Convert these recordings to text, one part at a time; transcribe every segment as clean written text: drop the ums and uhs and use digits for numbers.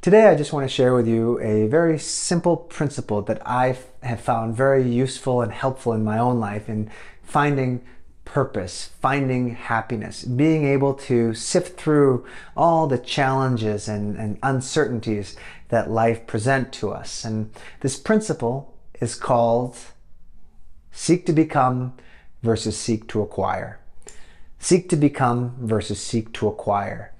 Today I just want to share with you a very simple principle that I have found very useful and helpful in my own life in finding purpose, finding happiness, being able to sift through all the challenges and uncertainties that life present to us. And this principle is called seek to become versus seek to acquire. Seek to become versus seek to acquire.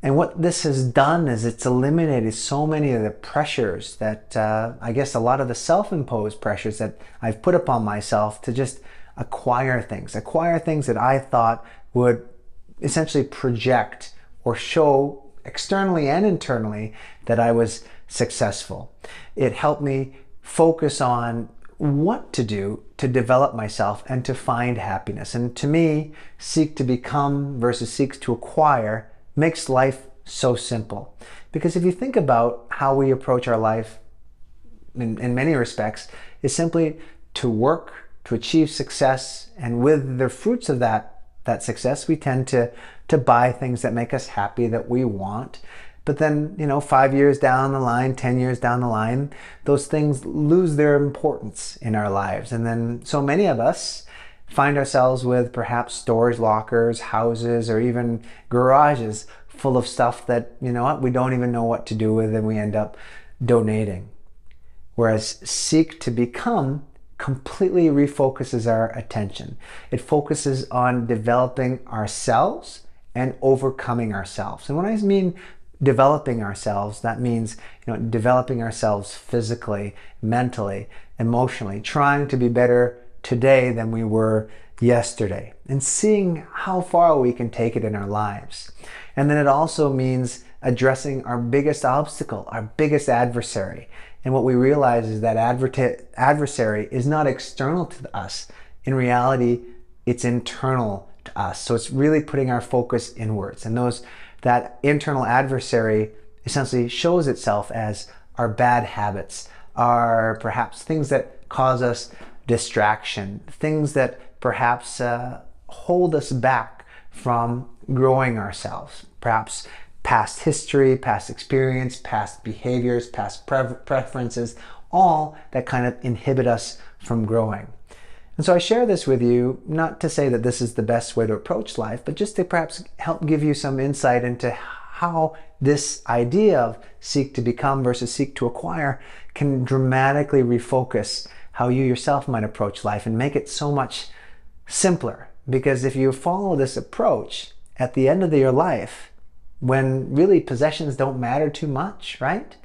And what this has done is it's eliminated so many of the pressures that, I guess a lot of the self-imposed pressures that I've put upon myself to just acquire things that I thought would essentially project or show externally and internally that I was successful. It helped me focus on what to do to develop myself and to find happiness. And to me, seek to become versus seek to acquire makes life so simple. Because if you think about how we approach our life in many respects, is simply to work, to achieve success, and with the fruits of that success, we tend to buy things that make us happy, that we want. But then, 5 years down the line, 10 years down the line, those things lose their importance in our lives. And then so many of us find ourselves with perhaps storage lockers, houses, or even garages full of stuff that, we don't even know what to do with, and we end up donating. Whereas seek to become completely refocuses our attention. It focuses on developing ourselves and overcoming ourselves. And when I mean developing ourselves, that means developing ourselves physically, mentally, emotionally, trying to be better today than we were yesterday, and seeing how far we can take it in our lives. And then it also means addressing our biggest obstacle, our biggest adversary. And what we realize is that adversary is not external to us. In reality, it's internal to us. So it's really putting our focus inwards. And that internal adversary essentially shows itself as our bad habits, our perhaps things that cause us distraction, things that perhaps hold us back from growing ourselves, perhaps past history, past experience, past behaviors, past preferences, all that kind of inhibit us from growing. And so I share this with you, not to say that this is the best way to approach life, but just to perhaps help give you some insight into how this idea of seek to become versus seek to acquire can dramatically refocus how you yourself might approach life and make it so much simpler. Because if you follow this approach at the end of your life, when really possessions don't matter too much, right?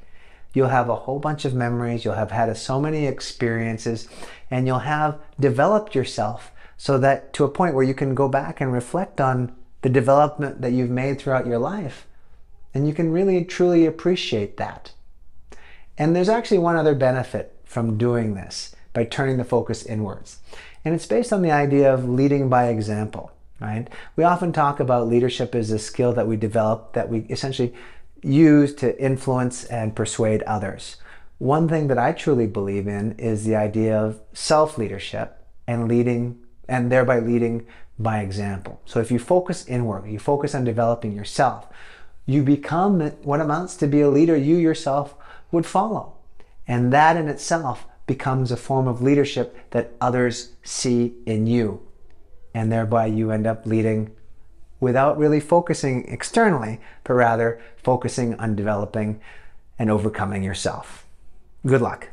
You'll have a whole bunch of memories, you'll have had so many experiences, and you'll have developed yourself so that to a point where you can go back and reflect on the development that you've made throughout your life. And you can really truly appreciate that. And there's actually one other benefit from doing this, by turning the focus inwards. And it's based on the idea of leading by example, right? We often talk about leadership as a skill that we develop, that we essentially use to influence and persuade others. One thing that I truly believe in is the idea of self-leadership and leading, and thereby leading by example. So if you focus inward, you focus on developing yourself, you become what amounts to be a leader you yourself would follow. And that in itself becomes a form of leadership that others see in you. And thereby you end up leading without really focusing externally, but rather focusing on developing and overcoming yourself. Good luck.